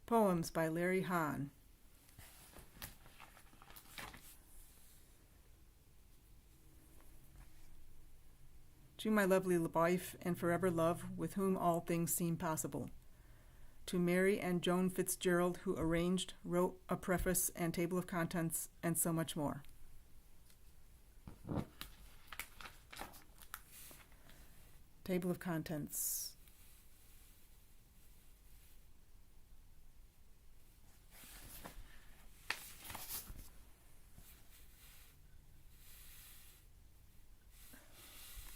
Poems by Larry Hahn. To my lovely wife and forever love, with whom all things seem possible. To Mary and Joan Fitzgerald, who arranged, wrote a preface and table of contents, and so much more. Table of contents.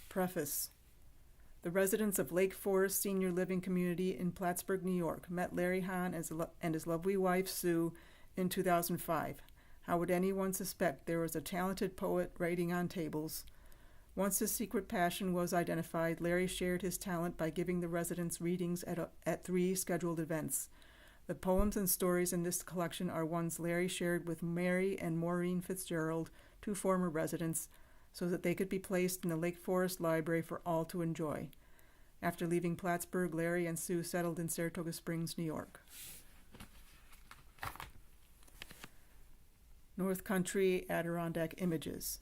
Preface. The residents of Lake Forest Senior Living Community in Plattsburgh, New York, met Larry Hahn and his lovely wife, Sue, in 2005. How would anyone suspect there was a talented poet writing on tables? Once his secret passion was identified, Larry shared his talent by giving the residents readings at 3 scheduled events. The poems and stories in this collection are ones Larry shared with Mary and Maureen Fitzgerald, 2 former residents, so that they could be placed in the Lake Forest Library for all to enjoy. After leaving Plattsburgh, Larry and Sue settled in Saratoga Springs, New York. North Country Adirondack Images.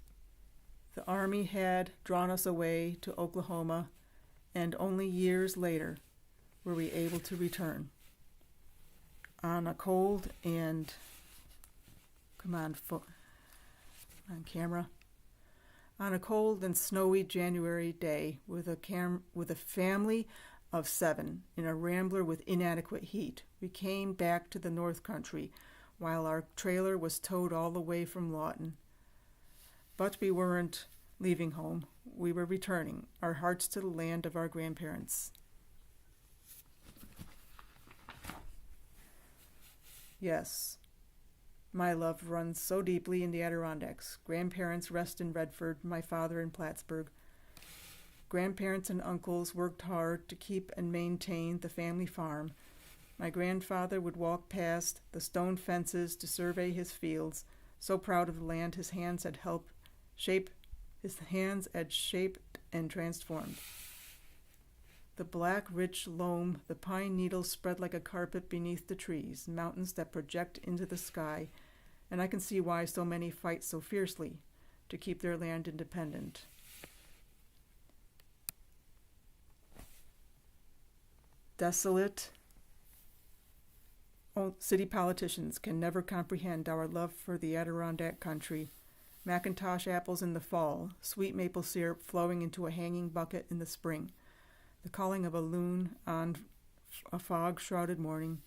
The Army had drawn us away to Oklahoma, and only years later were we able to return. On a cold and On a cold and snowy January day, with a family of 7 in a Rambler with inadequate heat, we came back to the North Country while our trailer was towed all the way from Lawton. But we weren't leaving home. We were returning, our hearts to the land of our grandparents. Yes, my love runs so deeply in the Adirondacks. Grandparents rest in Redford, my father in Plattsburgh. Grandparents and uncles worked hard to keep and maintain the family farm. My grandfather would walk past the stone fences to survey his fields, so proud of the land his hands had shaped and transformed. The black, rich loam, the pine needles spread like a carpet beneath the trees, mountains that project into the sky, and I can see why so many fight so fiercely to keep their land independent. Desolate city politicians can never comprehend our love for the Adirondack country. Macintosh apples in the fall, sweet maple syrup flowing into a hanging bucket in the spring, the calling of a loon on a fog-shrouded morning,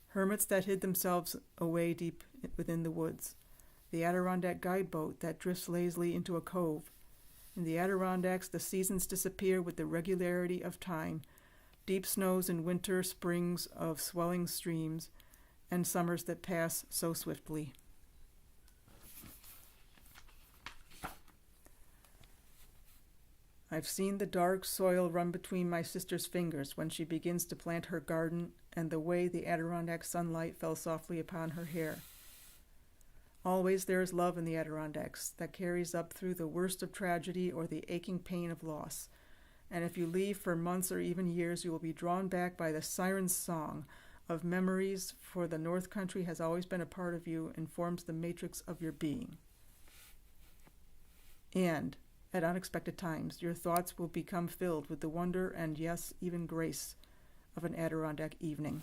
hermits that hid themselves away deep within the woods, the Adirondack guide boat that drifts lazily into a cove. In the Adirondacks, the seasons disappear with the regularity of time, deep snows in winter, springs of swelling streams, and summers that pass so swiftly. I've seen the dark soil run between my sister's fingers when she begins to plant her garden, and the way the Adirondack sunlight fell softly upon her hair. Always there is love in the Adirondacks that carries up through the worst of tragedy or the aching pain of loss. And if you leave for months or even years, you will be drawn back by the siren's song of memories, for the North Country has always been a part of you and forms the matrix of your being. And at unexpected times, your thoughts will become filled with the wonder and, yes, even grace of an Adirondack evening.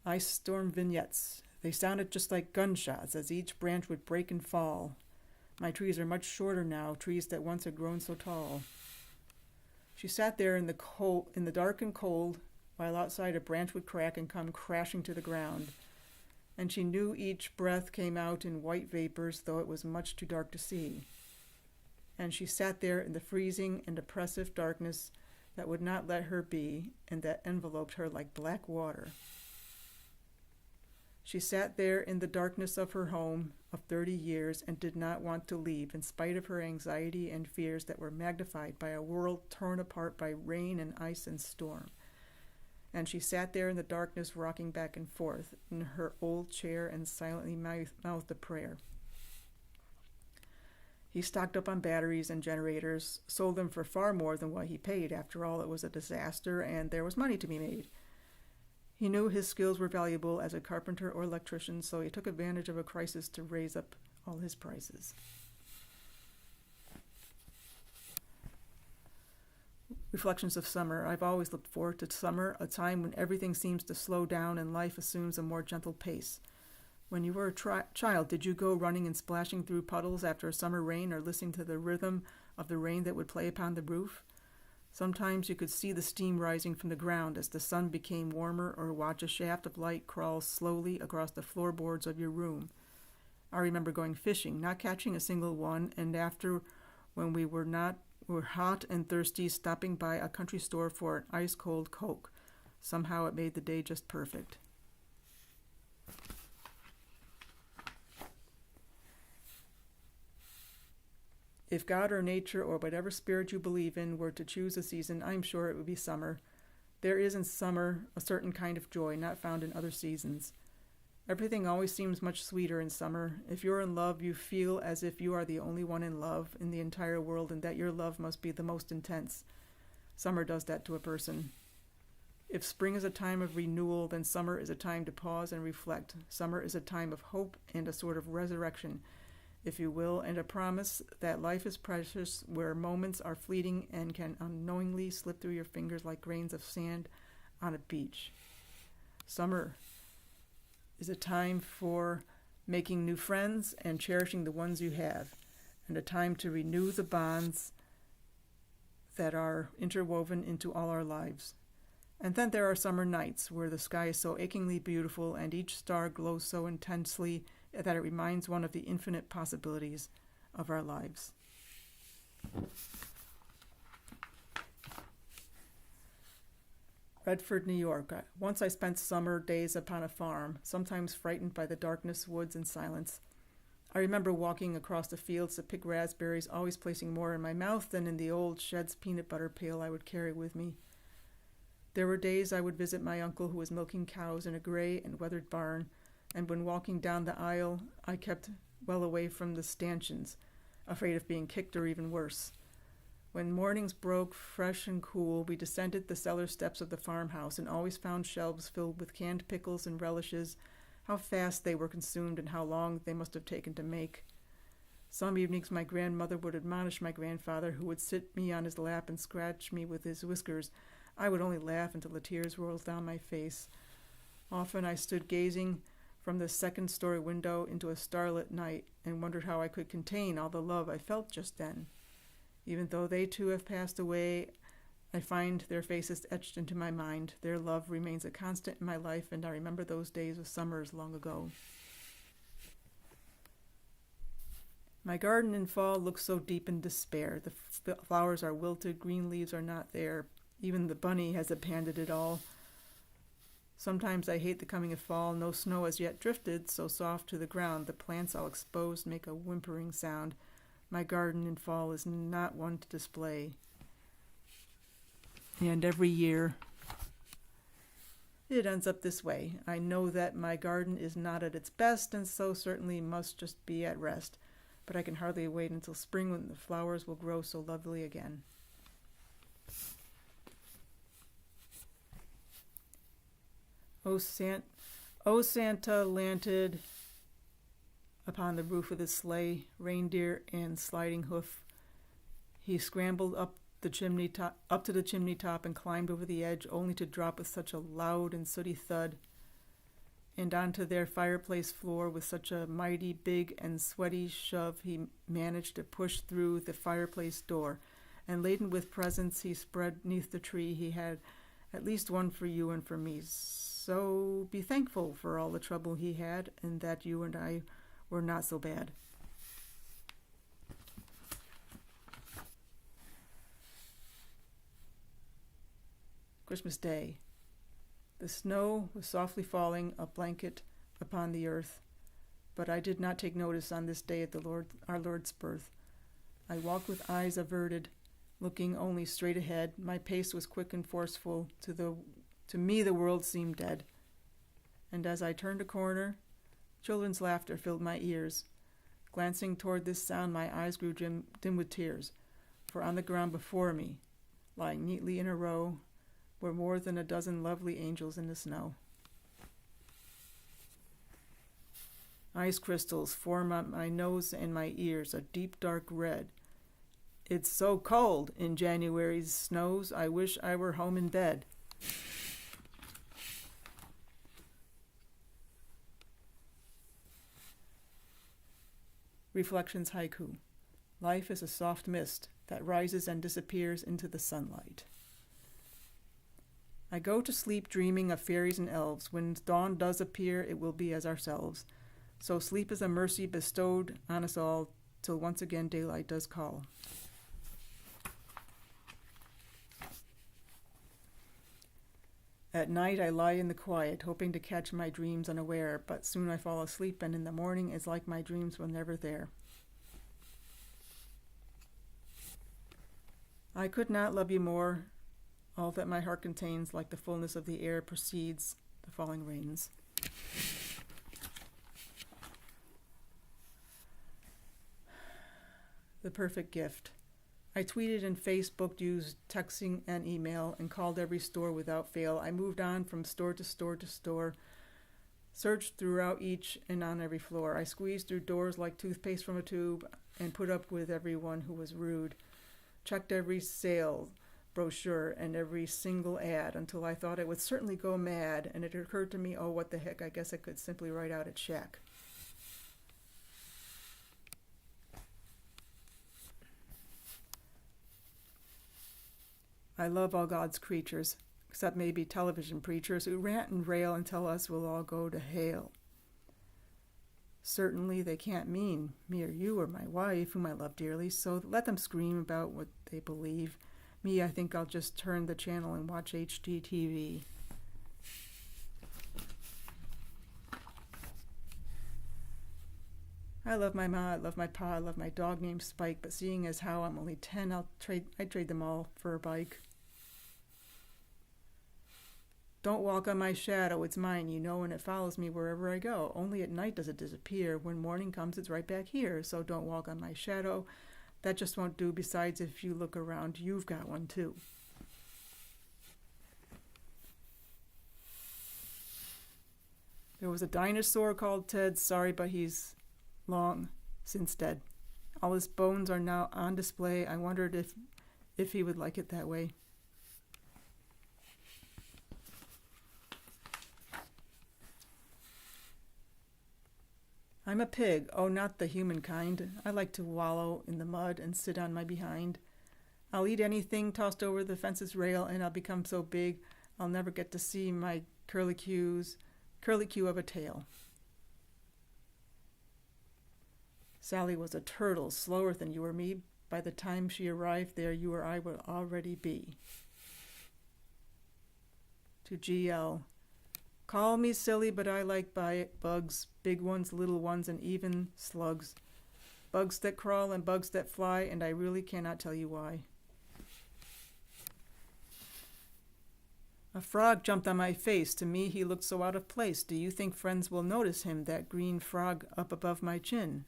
Ice storm vignettes. They sounded just like gunshots as each branch would break and fall. My trees are much shorter now, trees that once had grown so tall. She sat there in the dark and cold, while outside a branch would crack and come crashing to the ground. And she knew each breath came out in white vapors, though it was much too dark to see. And she sat there in the freezing and oppressive darkness that would not let her be, and that enveloped her like black water. She sat there in the darkness of her home of 30 years and did not want to leave, in spite of her anxiety and fears that were magnified by a world torn apart by rain and ice and storm. And she sat there in the darkness, rocking back and forth in her old chair and silently mouthed a prayer. He stocked up on batteries and generators, sold them for far more than what he paid. After all, it was a disaster, and there was money to be made. He knew his skills were valuable as a carpenter or electrician, so he took advantage of a crisis to raise up all his prices. Reflections of summer. I've always looked forward to summer, a time when everything seems to slow down and life assumes a more gentle pace. When you were a child, did you go running and splashing through puddles after a summer rain or listening to the rhythm of the rain that would play upon the roof? Sometimes you could see the steam rising from the ground as the sun became warmer, or watch a shaft of light crawl slowly across the floorboards of your room. I remember going fishing, not catching a single one, and after, when we were hot and thirsty, stopping by a country store for an ice-cold Coke. Somehow it made the day just perfect. If God or nature or whatever spirit you believe in were to choose a season, I'm sure it would be summer. There is in summer a certain kind of joy not found in other seasons. Everything always seems much sweeter in summer. If you're in love, you feel as if you are the only one in love in the entire world and that your love must be the most intense. Summer does that to a person. If spring is a time of renewal, then summer is a time to pause and reflect. Summer is a time of hope and a sort of resurrection, if you will, and a promise that life is precious, where moments are fleeting and can unknowingly slip through your fingers like grains of sand on a beach. Summer is a time for making new friends and cherishing the ones you have, and a time to renew the bonds that are interwoven into all our lives. And then there are summer nights where the sky is so achingly beautiful and each star glows so intensely that it reminds one of the infinite possibilities of our lives. Redford, New York. Once I spent summer days upon a farm, sometimes frightened by the darkness, woods, and silence. I remember walking across the fields to pick raspberries, always placing more in my mouth than in the old Shed's peanut butter pail I would carry with me. There were days I would visit my uncle, who was milking cows in a gray and weathered barn, and when walking down the aisle, I kept well away from the stanchions, afraid of being kicked or even worse. When mornings broke, fresh and cool, we descended the cellar steps of the farmhouse and always found shelves filled with canned pickles and relishes. How fast they were consumed and how long they must have taken to make. Some evenings my grandmother would admonish my grandfather, who would sit me on his lap and scratch me with his whiskers. I would only laugh until the tears rolled down my face. Often I stood gazing from the second-story window into a starlit night and wondered how I could contain all the love I felt just then. Even though they too have passed away, I find their faces etched into my mind. Their love remains a constant in my life, and I remember those days of summers long ago. My garden in fall looks so deep in despair. The flowers are wilted, green leaves are not there. Even the bunny has abandoned it all. Sometimes I hate the coming of fall. No snow has yet drifted, so soft to the ground. The plants all exposed make a whimpering sound. My garden in fall is not one to display. And every year, it ends up this way. I know that my garden is not at its best, and so certainly must just be at rest. But I can hardly wait until spring, when the flowers will grow so lovely again. O Santa landed upon the roof with his sleigh, reindeer and sliding hoof. He scrambled up to the chimney top and climbed over the edge, only to drop with such a loud and sooty thud, and onto their fireplace floor with such a mighty, big, and sweaty shove he managed to push through the fireplace door, and laden with presents he spread 'neath the tree. He had at least one for you and for me. So be thankful for all the trouble he had, and that you and I were not so bad. Christmas Day. The snow was softly falling, a blanket upon the earth, but I did not take notice on this day at our Lord's birth. I walked with eyes averted, looking only straight ahead. My pace was quick and forceful. To me the world seemed dead. And as I turned a corner, children's laughter filled my ears. Glancing toward this sound, my eyes grew dim with tears, for on the ground before me, lying neatly in a row, were more than a dozen lovely angels in the snow. Ice crystals form on my nose and my ears, a deep dark red. It's so cold in January's snows, I wish I were home in bed. Reflections Haiku. Life is a soft mist that rises and disappears into the sunlight. I go to sleep dreaming of fairies and elves. When dawn does appear, it will be as ourselves. So sleep is a mercy bestowed on us all, till once again daylight does call. At night I lie in the quiet, hoping to catch my dreams unaware, but soon I fall asleep, and in the morning it's like my dreams were never there. I could not love you more. All that my heart contains, like the fullness of the air, precedes the falling rains. The perfect gift. I tweeted and Facebooked, used texting and email, and called every store without fail. I moved on from store to store to store, searched throughout each and on every floor. I squeezed through doors like toothpaste from a tube and put up with everyone who was rude. Checked every sale brochure and every single ad until I thought I would certainly go mad, and it occurred to me, oh, what the heck, I guess I could simply write out a check. I love all God's creatures, except maybe television preachers who rant and rail and tell us we'll all go to hell. Certainly they can't mean me or you or my wife, whom I love dearly, so let them scream about what they believe. Me, I think I'll just turn the channel and watch HGTV. I love my ma, I love my pa, I love my dog named Spike, but seeing as how I'm only 10, I'd trade them all for a bike. Don't walk on my shadow, it's mine, you know, and it follows me wherever I go. Only at night does it disappear. When morning comes, it's right back here. So don't walk on my shadow. That just won't do. Besides, if you look around, you've got one too. There was a dinosaur called Ted. Sorry, but he's long since dead. All his bones are now on display. I wondered if he would like it that way. I'm a pig, oh, not the human kind. I like to wallow in the mud and sit on my behind. I'll eat anything tossed over the fence's rail, and I'll become so big I'll never get to see my curlicue of a tail. Sally was a turtle, slower than you or me. By the time she arrived there, you or I would already be. To GL. Call me silly, but I like bugs, big ones, little ones, and even slugs. Bugs that crawl and bugs that fly, and I really cannot tell you why. A frog jumped on my face. To me, he looked so out of place. Do you think friends will notice him, that green frog up above my chin?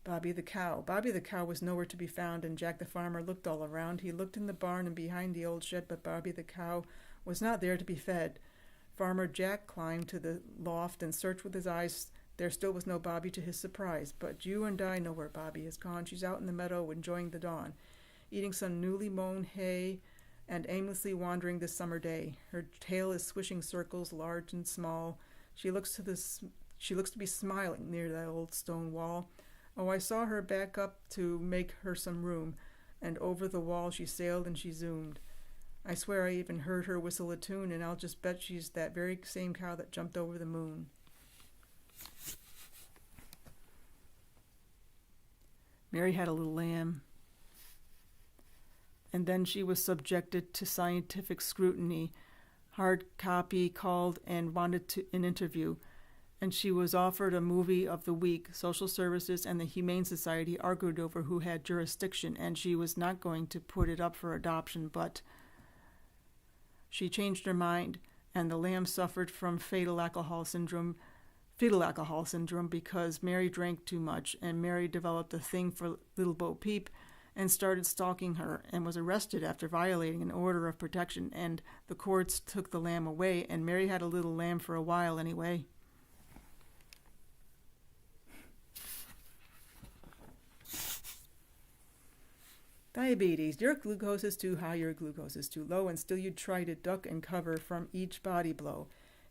Bobby the cow. Bobby the cow was nowhere to be found, and Jack the farmer looked all around. He looked in the barn and behind the old shed, but Bobby the cow was not there to be fed. Farmer Jack climbed to the loft and searched with his eyes. There still was no Bobby, to his surprise. But you and I know where Bobby has gone. She's out in the meadow enjoying the dawn, eating some newly mown hay and aimlessly wandering this summer day. Her tail is swishing circles, large and small. She looks to be smiling near that old stone wall. Oh, I saw her back up to make her some room, and over the wall she sailed and she zoomed. I swear I even heard her whistle a tune, and I'll just bet she's that very same cow that jumped over the moon. Mary had a little lamb, and then she was subjected to scientific scrutiny. Hard copy called and wanted an interview, and she was offered a movie of the week. Social Services and the Humane Society argued over who had jurisdiction, and she was not going to put it up for adoption, but She changed her mind, and the lamb suffered from fetal alcohol syndrome because Mary drank too much, and Mary developed a thing for little Bo Peep and started stalking her, and was arrested after violating an order of protection, and the courts took the lamb away, and Mary had a little lamb for a while anyway. Diabetes. Your glucose is too high, your glucose is too low, and still you try to duck and cover from each body blow.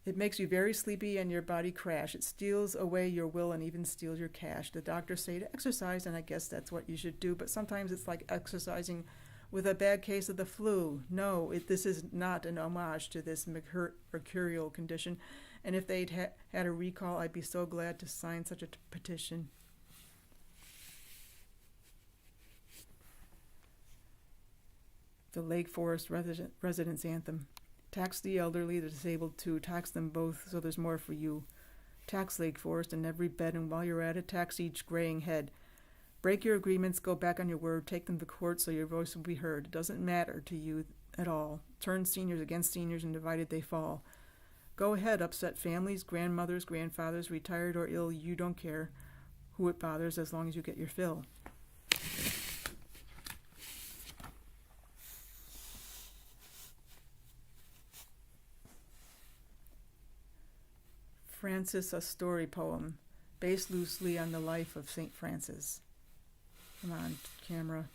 It makes you very sleepy and your body crash. It steals away your will and even steals your cash. The doctors say to exercise, and I guess that's what you should do, but sometimes it's like exercising with a bad case of the flu. No, this is not an homage to this mercurial condition, and if they'd had a recall, I'd be so glad to sign such a petition. The Lake Forest Residents Anthem. Tax the elderly, the disabled too. Tax them both so there's more for you. Tax Lake Forest in every bed, and while you're at it, tax each graying head. Break your agreements, go back on your word, take them to court so your voice will be heard. It doesn't matter to you at all. Turn seniors against seniors, and divided they fall. Go ahead, upset families, grandmothers, grandfathers, retired or ill, you don't care who it bothers as long as you get your fill. Francis, a story poem, based loosely on the life of St. Francis. Come on, camera.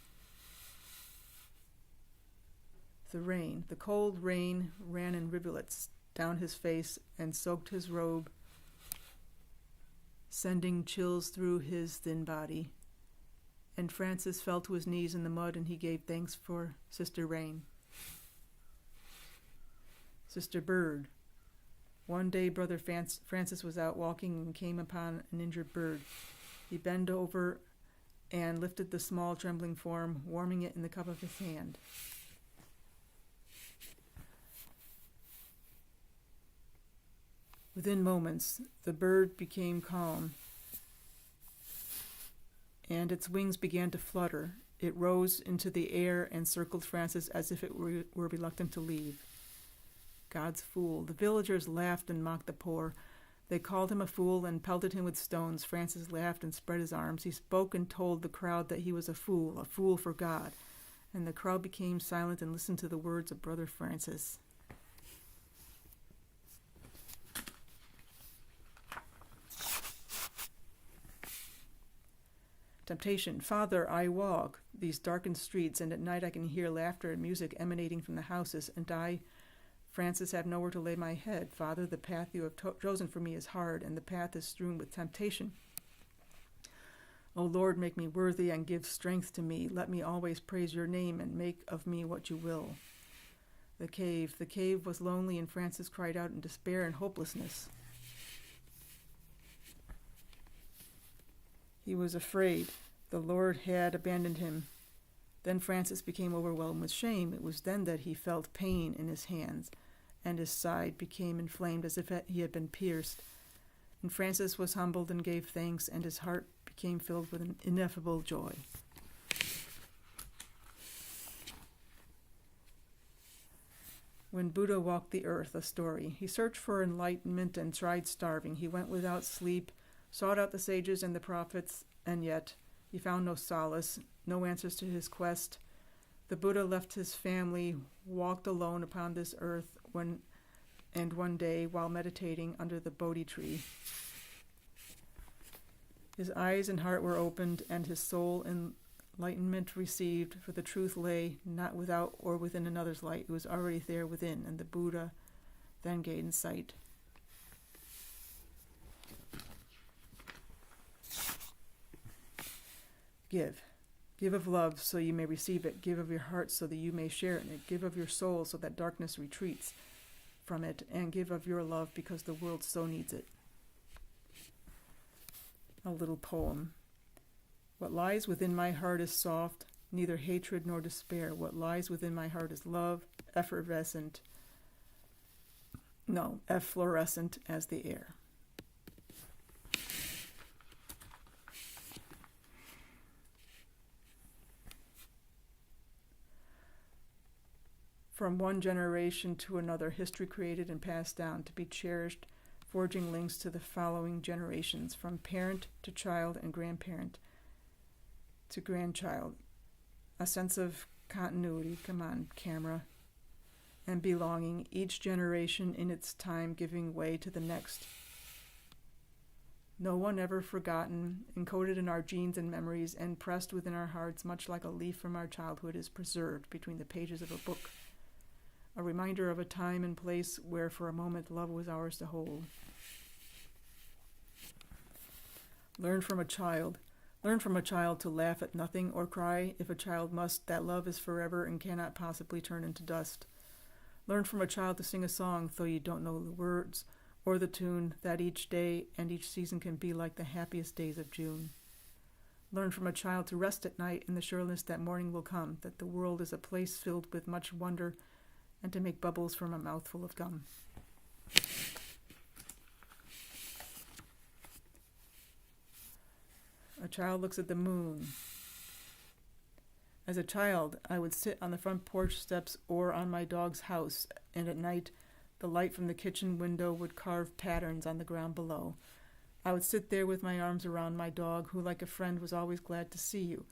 The cold rain ran in rivulets down his face and soaked his robe, sending chills through his thin body. And Francis fell to his knees in the mud, and he gave thanks for Sister Rain. Sister Bird. One day, Brother Francis was out walking and came upon an injured bird. He bent over and lifted the small, trembling form, warming it in the cup of his hand. Within moments, the bird became calm, and its wings began to flutter. It rose into the air and circled Francis as if it were reluctant to leave. God's fool. The villagers laughed and mocked the poor. They called him a fool and pelted him with stones. Francis laughed and spread his arms. He spoke and told the crowd that he was a fool for God. And the crowd became silent and listened to the words of Brother Francis. Temptation. Father, I walk these darkened streets, and at night I can hear laughter and music emanating from the houses, and I, Francis, have nowhere to lay my head. Father, the path you have chosen for me is hard, and the path is strewn with temptation. O Lord, make me worthy and give strength to me. Let me always praise your name and make of me what you will. The cave was lonely, and Francis cried out in despair and hopelessness. He was afraid. The Lord had abandoned him. Then Francis became overwhelmed with shame. It was then that he felt pain in his hands, and his side became inflamed as if he had been pierced. And Francis was humbled and gave thanks, and his heart became filled with an ineffable joy. When Buddha walked the earth, a story. He searched for enlightenment and tried starving. He went without sleep, sought out the sages and the prophets, and yet he found no solace, no answers to his quest. The Buddha left his family, walked alone upon this earth, and one day, while meditating under the Bodhi tree, his eyes and heart were opened, and his soul enlightenment received, for the truth lay not without or within another's light. It was already there within, and the Buddha then gained sight. Give. Give of love so you may receive it. Give of your heart so that you may share in it. Give of your soul so that darkness retreats from it. And give of your love because the world so needs it. A little poem. What lies within my heart is soft, neither hatred nor despair. What lies within my heart is love, efflorescent as the air. From one generation to another, history created and passed down to be cherished, forging links to the following generations, from parent to child and grandparent to grandchild. A sense of continuity, come on, camera, and belonging, each generation in its time giving way to the next. No one ever forgotten, encoded in our genes and memories, and pressed within our hearts, much like a leaf from our childhood is preserved between the pages of a book. A reminder of a time and place where for a moment love was ours to hold. Learn from a child. Learn from a child to laugh at nothing or cry. If a child must, that love is forever and cannot possibly turn into dust. Learn from a child to sing a song, though you don't know the words or the tune, that each day and each season can be like the happiest days of June. Learn from a child to rest at night in the sureness that morning will come, that the world is a place filled with much wonder, and to make bubbles from a mouthful of gum. A child looks at the moon. As a child, I would sit on the front porch steps or on my dog's house, and at night, the light from the kitchen window would carve patterns on the ground below. I would sit there with my arms around my dog, who like a friend was always glad to see you.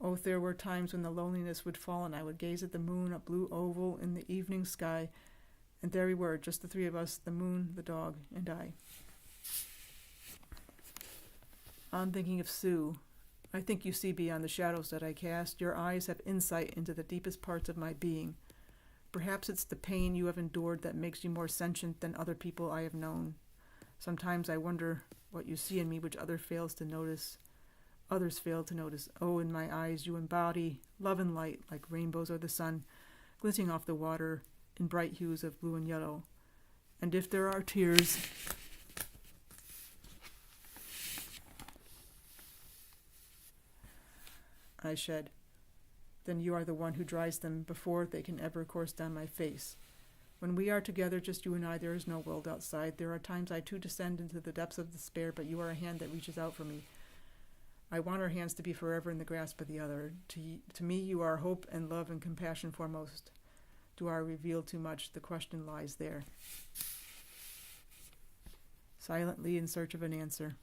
Oh, there were times when the loneliness would fall and I would gaze at the moon, a blue oval in the evening sky, and there we were, just the three of us, the moon, the dog, and I. I'm thinking of Sue. I think you see beyond the shadows that I cast. Your eyes have insight into the deepest parts of my being. Perhaps it's the pain you have endured that makes you more sentient than other people I have known. Sometimes I wonder what you see in me which others fail to notice. Oh, in my eyes you embody love and light like rainbows or the sun, glinting off the water in bright hues of blue and yellow. And if there are tears, I shed, then you are the one who dries them before they can ever course down my face. When we are together, just you and I, there is no world outside. There are times I too descend into the depths of despair, but you are a hand that reaches out for me. I want our hands to be forever in the grasp of the other. To me, you are hope and love and compassion foremost. Do I reveal too much? The question lies there. Silently in search of an answer.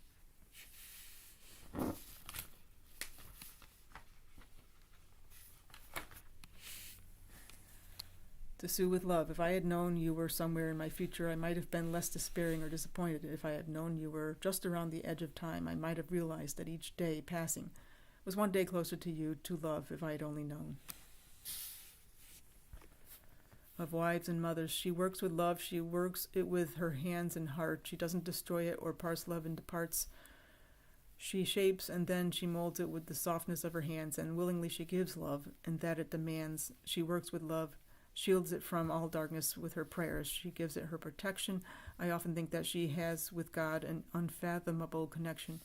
To Sue with love. If I had known you were somewhere in my future, I might have been less despairing or disappointed. If I had known you were just around the edge of time, I might have realized that each day passing was one day closer to you, to love, if I had only known. Of wives and mothers, she works with love. She works it with her hands and heart. She doesn't destroy it or parse love into parts. She shapes and then she molds it with the softness of her hands, and willingly she gives love, and that it demands. She works with love, shields it from all darkness with her prayers. She gives it her protection. I often think that she has with God an unfathomable connection.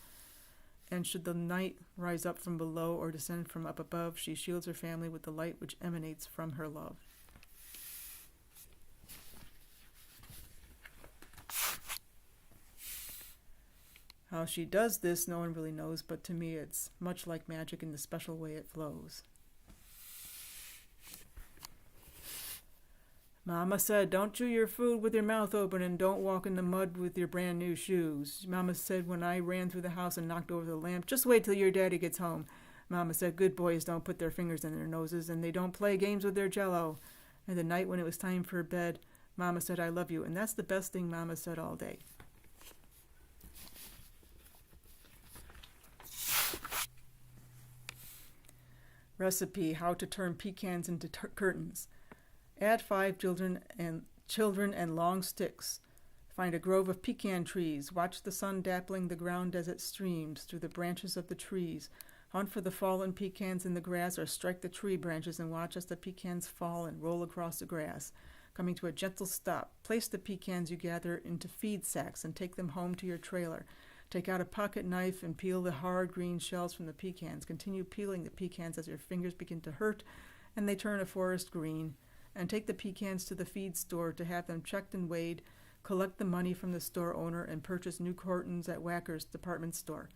And should the night rise up from below or descend from up above, she shields her family with the light which emanates from her love. How she does this, no one really knows, but to me it's much like magic in the special way it flows. Mama said, don't chew your food with your mouth open and don't walk in the mud with your brand new shoes. Mama said when I ran through the house and knocked over the lamp, just wait till your daddy gets home. Mama said good boys don't put their fingers in their noses and they don't play games with their jello. And the night when it was time for bed, Mama said I love you, and that's the best thing Mama said all day. Recipe, how to turn pecans into curtains. Add 5 children and long sticks. Find a grove of pecan trees. Watch the sun dappling the ground as it streams through the branches of the trees. Hunt for the fallen pecans in the grass or strike the tree branches and watch as the pecans fall and roll across the grass. Coming to a gentle stop, place the pecans you gather into feed sacks and take them home to your trailer. Take out a pocket knife and peel the hard green shells from the pecans. Continue peeling the pecans as your fingers begin to hurt and they turn a forest green. And take the pecans to the feed store to have them checked and weighed. Collect the money from the store owner and purchase new curtains at Wacker's department store.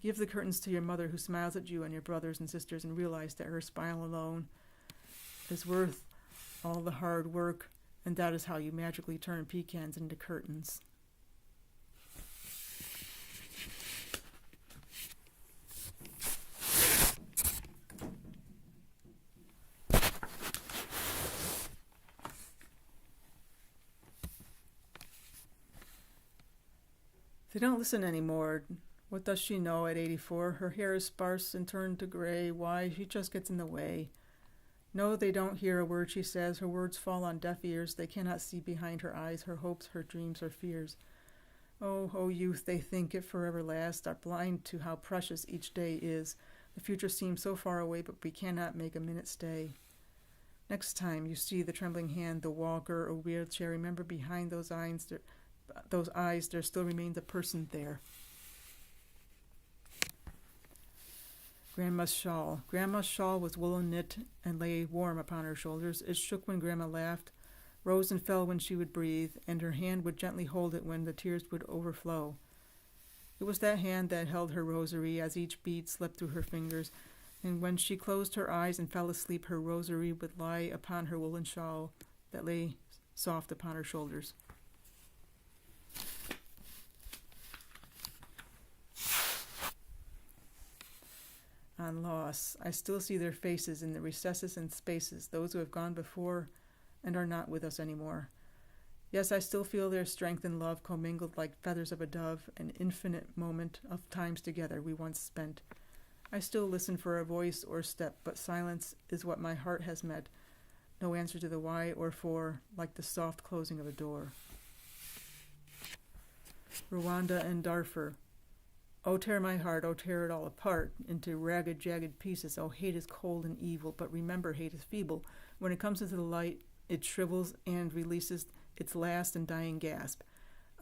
Give the curtains to your mother who smiles at you and your brothers and sisters and realize that her smile alone is worth all the hard work, and that is how you magically turn pecans into curtains. They don't listen anymore. What does she know at 84? Her hair is sparse and turned to gray. Why? She just gets in the way. No, they don't hear a word she says. Her words fall on deaf ears. They cannot see behind her eyes, her hopes, her dreams, her fears. Oh, youth, they think it forever lasts, are blind to how precious each day is. The future seems so far away, but we cannot make a minute stay. Next time you see the trembling hand, the walker or wheelchair, remember behind those eyes there still remains a person there. Grandma's shawl. Grandma's shawl was woolen knit and lay warm upon her shoulders. It shook when Grandma laughed, rose and fell when she would breathe, and her hand would gently hold it when the tears would overflow. It was that hand that held her rosary as each bead slipped through her fingers, and when she closed her eyes and fell asleep, her rosary would lie upon her woolen shawl that lay soft upon her shoulders. On loss, I still see their faces in the recesses and spaces, those who have gone before and are not with us anymore. Yes, I still feel their strength and love commingled like feathers of a dove, an infinite moment of times together we once spent. I still listen for a voice or step, but silence is what my heart has met. No answer to the why or for, like the soft closing of a door. Rwanda and Darfur. Oh, tear my heart, oh, tear it all apart into ragged, jagged pieces. Oh, hate is cold and evil, but remember, hate is feeble. When it comes into the light, it shrivels and releases its last and dying gasp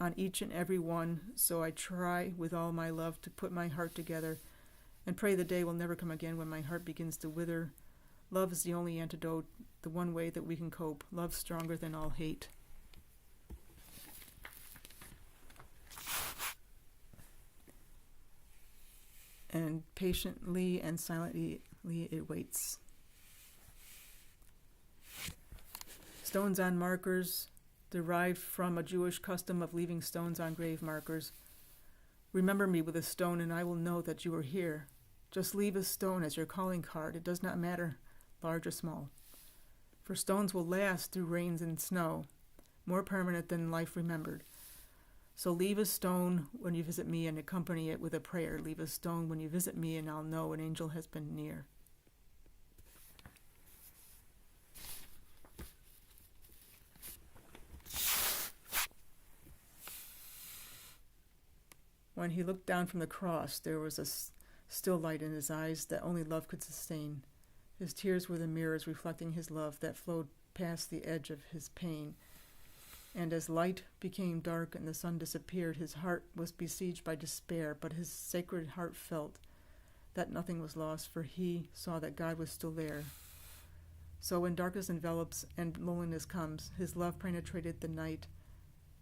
on each and every one. So I try with all my love to put my heart together and pray the day will never come again when my heart begins to wither. Love is the only antidote, the one way that we can cope. Love stronger than all hate. And patiently and silently it waits. Stones on markers, derived from a Jewish custom of leaving stones on grave markers. Remember me with a stone and I will know that you are here. Just leave a stone as your calling card. It does not matter, large or small. For stones will last through rains and snow, more permanent than life remembered. So leave a stone when you visit me and accompany it with a prayer. Leave a stone when you visit me and I'll know an angel has been near. When he looked down from the cross, there was a still light in his eyes that only love could sustain. His tears were the mirrors reflecting his love that flowed past the edge of his pain. And as light became dark and the sun disappeared, his heart was besieged by despair, but his sacred heart felt that nothing was lost, for he saw that God was still there. So when darkness envelops and loneliness comes, his love penetrated the night,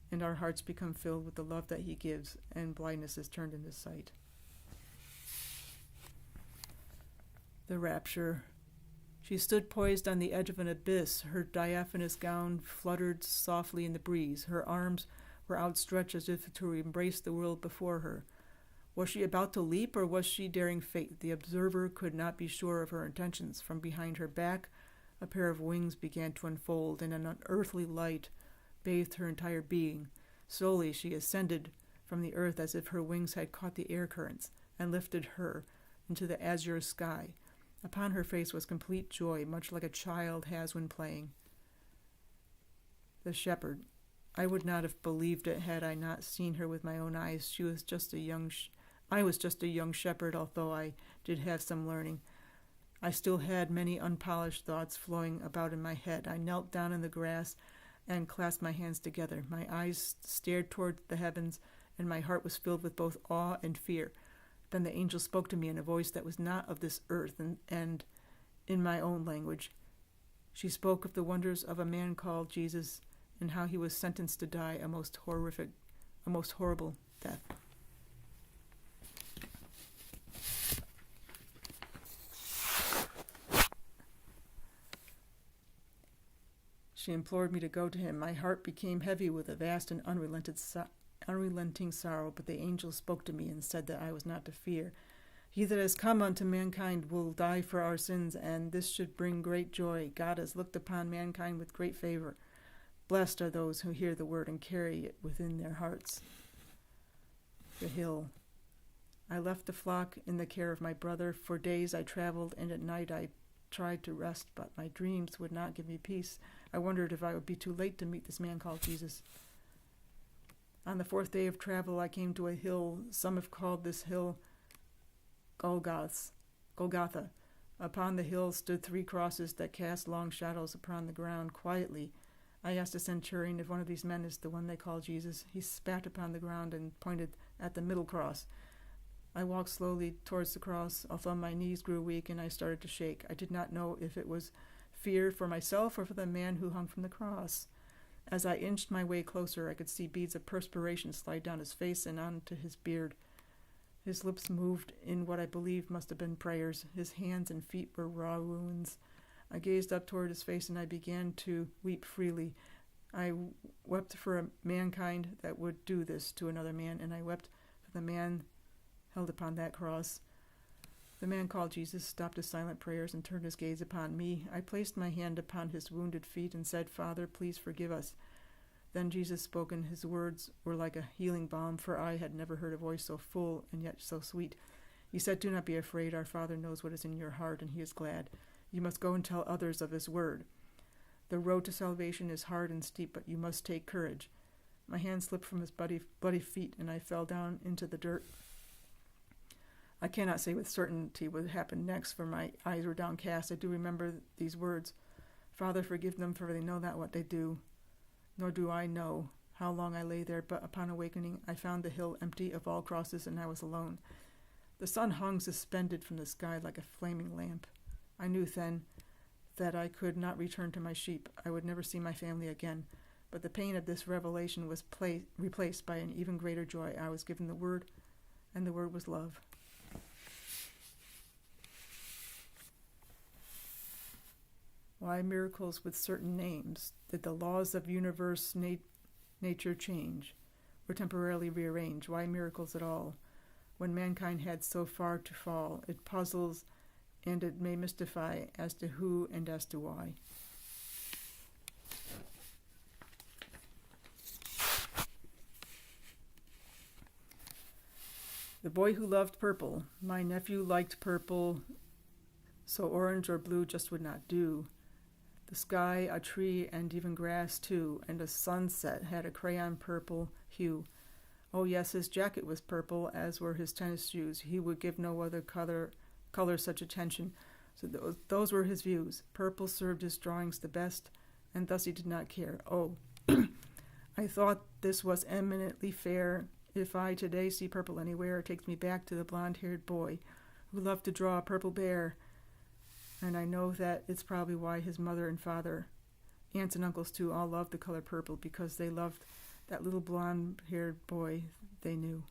and our hearts become filled with the love that he gives, and blindness is turned into sight. The rapture. She stood poised on the edge of an abyss. Her diaphanous gown fluttered softly in the breeze. Her arms were outstretched as if to embrace the world before her. Was she about to leap, or was she daring fate? The observer could not be sure of her intentions. From behind her back, a pair of wings began to unfold, and an unearthly light bathed her entire being. Slowly she ascended from the earth as if her wings had caught the air currents and lifted her into the azure sky. Upon her face was complete joy, much like a child has when playing. The shepherd. I would not have believed it had I not seen her with my own eyes. I was just a young shepherd, although I did have some learning. I still had many unpolished thoughts flowing about in my head. I knelt down in the grass and clasped my hands together. My eyes stared toward the heavens, and my heart was filled with both awe and fear. Then the angel spoke to me in a voice that was not of this earth, and in my own language. She spoke of the wonders of a man called Jesus, and how he was sentenced to die a most horrible death. She implored me to go to him. My heart became heavy with a vast and unrelenting sorrow, but the angel spoke to me and said that I was not to fear. He that has come unto mankind will die for our sins, and this should bring great joy. God has looked upon mankind with great favor. Blessed are those who hear the word and carry it within their hearts. The hill. I left the flock in the care of my brother. For days I traveled, and at night I tried to rest, but my dreams would not give me peace. I wondered if I would be too late to meet this man called Jesus. On the fourth day of travel, I came to a hill. Some have called this hill Golgotha. Upon the hill stood 3 crosses that cast long shadows upon the ground. Quietly, I asked a centurion if one of these men is the one they call Jesus. He spat upon the ground and pointed at the middle cross. I walked slowly towards the cross, although my knees grew weak and I started to shake. I did not know if it was fear for myself or for the man who hung from the cross. As I inched my way closer, I could see beads of perspiration slide down his face and onto his beard. His lips moved in what I believed must have been prayers. His hands and feet were raw wounds. I gazed up toward his face and I began to weep freely. I wept for a mankind that would do this to another man, and I wept for the man held upon that cross. The man called Jesus stopped his silent prayers and turned his gaze upon me. I placed my hand upon his wounded feet and said, "Father, please forgive us." Then Jesus spoke, and his words were like a healing balm, for I had never heard a voice so full and yet so sweet. He said, "Do not be afraid. Our Father knows what is in your heart, and he is glad. You must go and tell others of his word. The road to salvation is hard and steep, but you must take courage." My hand slipped from his bloody feet, and I fell down into the dirt. I cannot say with certainty what happened next, for my eyes were downcast. I do remember these words, "Father, forgive them, for they know not what they do." Nor do I know how long I lay there, but upon awakening I found the hill empty of all crosses, and I was alone. The sun hung suspended from the sky like a flaming lamp. I knew then that I could not return to my sheep. I would never see my family again. But the pain of this revelation was replaced by an even greater joy. I was given the word, and the word was love. Why miracles with certain names? Did the laws of universe nature change or temporarily rearrange? Why miracles at all? When mankind had so far to fall, it puzzles and it may mystify as to who and as to why. The boy who loved purple. My nephew liked purple, so orange or blue just would not do. The sky, a tree, and even grass, too, and a sunset had a crayon purple hue. Oh, yes, his jacket was purple, as were his tennis shoes. He would give no other color such attention. So those were his views. Purple served his drawings the best, and thus he did not care. Oh, I thought this was eminently fair. If I today see purple anywhere, it takes me back to the blonde-haired boy who loved to draw a purple bear. And I know that it's probably why his mother and father, aunts and uncles too, all loved the color purple, because they loved that little blonde-haired boy they knew.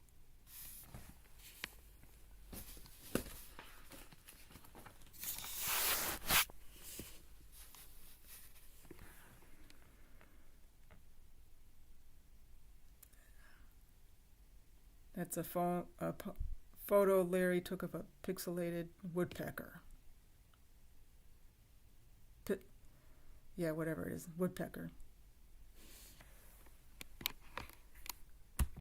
That's a photo Larry took of a pixelated woodpecker. Yeah, whatever it is, woodpecker.